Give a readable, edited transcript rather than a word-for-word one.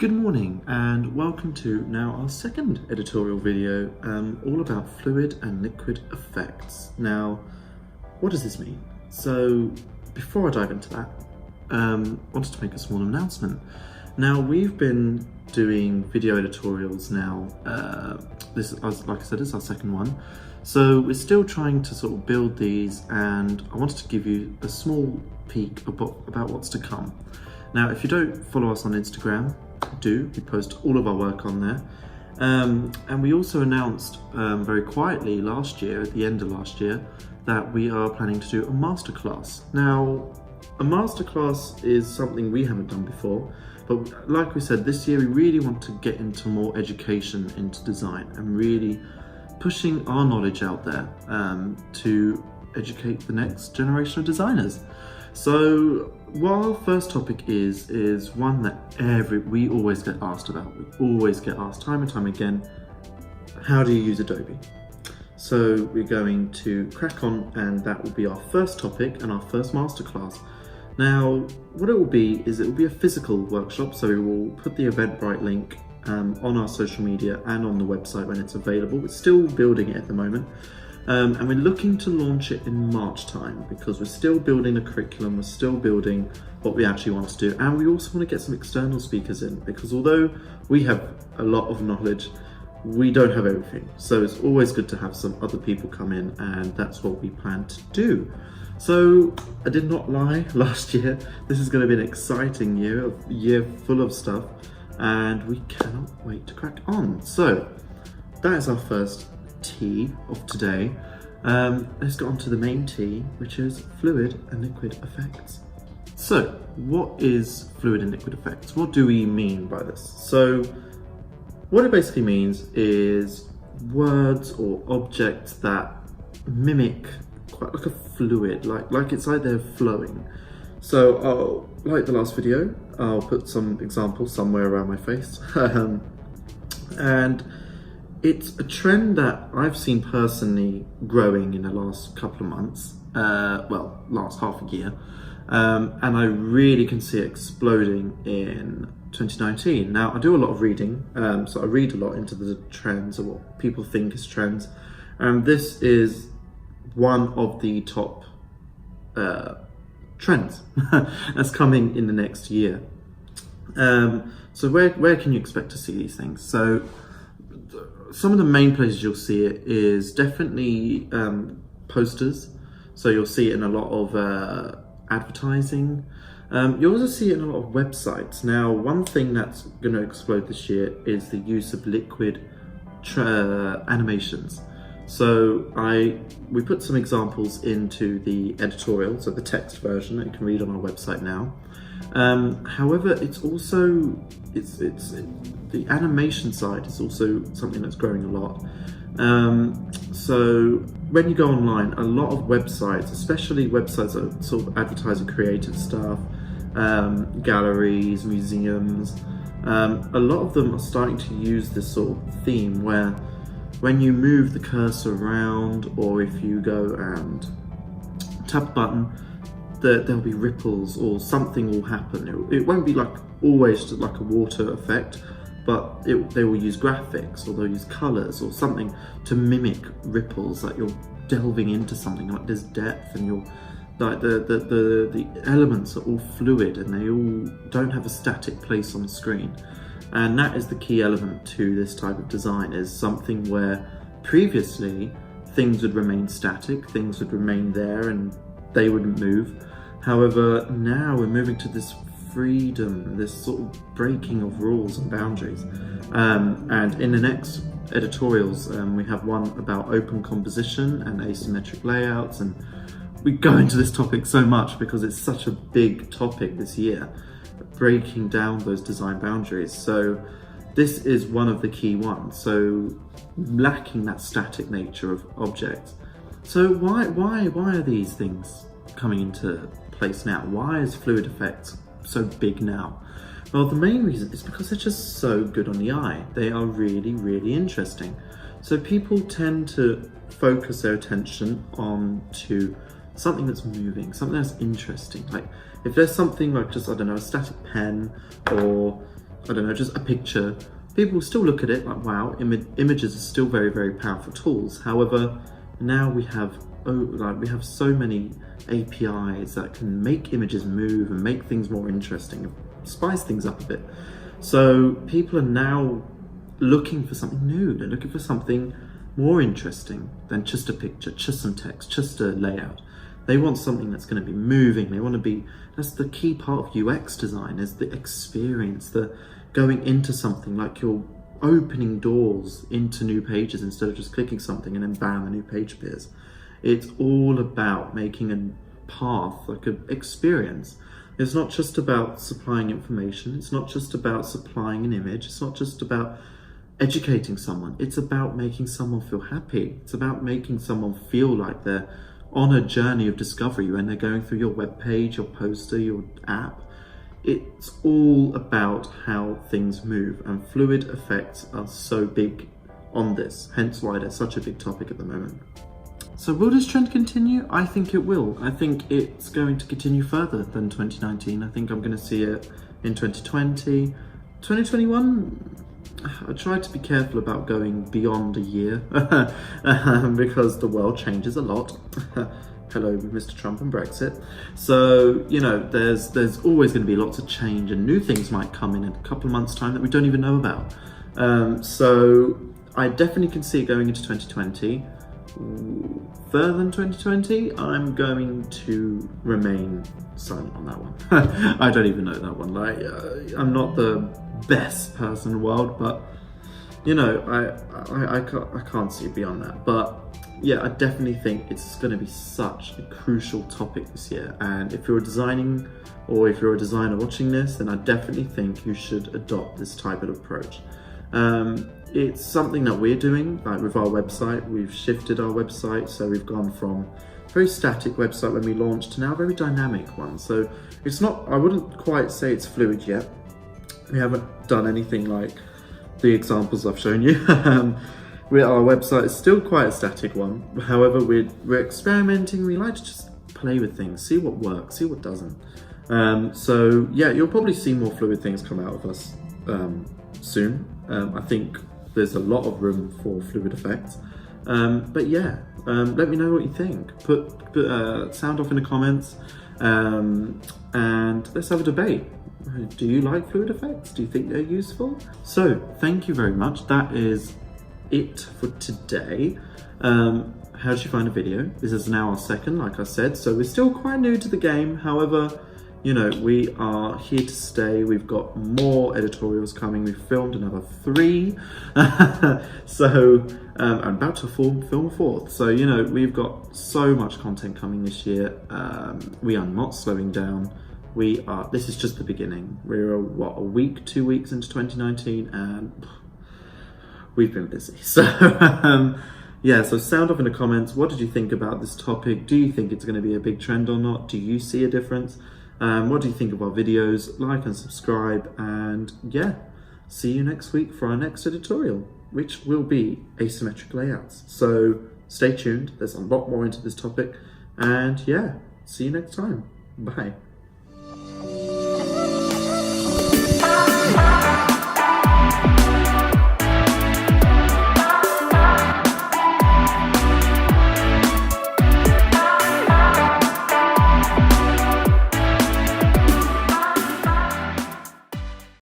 Good morning and welcome to now our second editorial video all about fluid and liquid effects. Now, what does this mean? So before I dive into that, I wanted to make a small announcement. Now, we've been doing video editorials now. This is, like I said, is our second one. So we're still trying to sort of build these, and I wanted to give you a small peek about what's to come. Now, if you don't follow us on Instagram, do. We post all of our work on there. And we also announced very quietly last year, at the end of last year, that we are planning to do a masterclass. Now, a masterclass is something we haven't done before, but like we said, this year we really want to get into more education into design and really pushing our knowledge out there to educate the next generation of designers. So what our first topic is one that we always get asked about. We always get asked time and time again, how do you use Adobe? So we're going to crack on, and that will be our first topic and our first masterclass. Now, what it will be is it will be a physical workshop, so we will put the Eventbrite link on our social media and on the website when it's available. We're still building it at the moment. And we're looking to launch it in March time because we're still building the curriculum, we're still building what we actually want to do, and we also want to get some external speakers in, because although we have a lot of knowledge, we don't have everything. So it's always good to have some other people come in, and that's what we plan to do. So I did not lie last year. This is going to be an exciting year, a year full of stuff, and we cannot wait to crack on. So that is our first T of today. Let's get on to the main T, which is fluid and liquid effects. So what is fluid and liquid effects? What do we mean by this? So what it basically means is words or objects that mimic quite like a fluid, like it's like they're flowing. So like the last video, I'll put some examples somewhere around my face. And it's a trend that I've seen personally growing in the last couple of months, well, last half a year, and I really can see it exploding in 2019. Now, I do a lot of reading, so I read a lot into the trends or what people think is trends, and this is one of the top trends that's coming in the next year. So where can you expect to see these things? So some of the main places you'll see it is definitely posters. So you'll see it in a lot of advertising. You'll also see it in a lot of websites. Now, one thing that's going to explode this year is the use of liquid animations. So we put some examples into the editorial, so the text version that you can read on our website now. However, it's also the animation side is also something that's growing a lot. So when you go online, a lot of websites, especially websites that sort of advertise creative stuff, galleries, museums, a lot of them are starting to use this sort of theme where when you move the cursor around, or if you go and tap a button, there'll be ripples or something will happen. It won't be like always just like a water effect, but they will use graphics, or they'll use colors or something to mimic ripples, like you're delving into something, like there's depth, and you're like the elements are all fluid and they all don't have a static place on the screen. And that is the key element to this type of design, is something where previously things would remain static, things would remain there and they wouldn't move. However, now we're moving to this freedom, this sort of breaking of rules and boundaries. And in the next editorials, we have one about open composition and asymmetric layouts, and we go into this topic so much because it's such a big topic this year, breaking down those design boundaries. So this is one of the key ones, so lacking that static nature of objects. So why are these things coming into place now? Why is fluid effects so big now? Well, the main reason is because they're just so good on the eye. They are really, really interesting. So people tend to focus their attention on to something that's moving, something that's interesting. Like if there's something like just, I don't know, a static pen, or I don't know, just a picture, people still look at it like, wow, images are still very, very powerful tools. However, now we have so many APIs that can make images move and make things more interesting, spice things up a bit. So people are now looking for something new. They're looking for something more interesting than just a picture, just some text, just a layout. They want something that's going to be moving. They want to be, that's the key part of UX design, is the experience, the going into something, like you're opening doors into new pages instead of just clicking something and then bam, a new page appears. It's all about making a path, like an experience. It's not just about supplying information. It's not just about supplying an image. It's not just about educating someone. It's about making someone feel happy. It's about making someone feel like they're on a journey of discovery when they're going through your web page, your poster, your app. It's all about how things move, and fluid effects are so big on this, hence why they're such a big topic at the moment. So will this trend continue? I think it will. I think it's going to continue further than 2019. I think I'm going to see it in 2020. 2021, I tried to be careful about going beyond a year because the world changes a lot. Hello, Mr. Trump and Brexit. So, you know, there's always going to be lots of change, and new things might come in a couple of months' time that we don't even know about. So I definitely can see it going into 2020. Further than 2020, I'm going to remain silent on that one. I don't even know that one. Like, I'm not the best person in the world, but you know, I can't see beyond that. But yeah, I definitely think it's going to be such a crucial topic this year. And if you're designing, or if you're a designer watching this, then I definitely think you should adopt this type of approach. It's something that we're doing, like with our website. We've shifted our website, so we've gone from a very static website when we launched to now a very dynamic one. So it's not, I wouldn't quite say it's fluid yet. We haven't done anything like the examples I've shown you. Our website is still quite a static one. However, we're experimenting. We like to just play with things, see what works, see what doesn't. So yeah, you'll probably see more fluid things come out of us soon. I think there's a lot of room for fluid effects. But yeah, let me know what you think. Put sound off in the comments, and let's have a debate. Do you like fluid effects? Do you think they're useful? So thank you very much. That is it for today. How did you find the video? This is now our second, like I said, so we're still quite new to the game. However, you know, we are here to stay. We've got more editorials coming. We've filmed another 3. So I'm about to film a 4th. So, you know, we've got so much content coming this year. We are not slowing down. This is just the beginning. We're a week, 2 weeks into 2019, and we've been busy. So yeah, so sound off in the comments. What did you think about this topic? Do you think it's going to be a big trend or not? Do you see a difference? What do you think of our videos? Like and subscribe, and yeah, see you next week for our next editorial, which will be asymmetric layouts. So stay tuned. There's a lot more into this topic, and yeah, see you next time. Bye.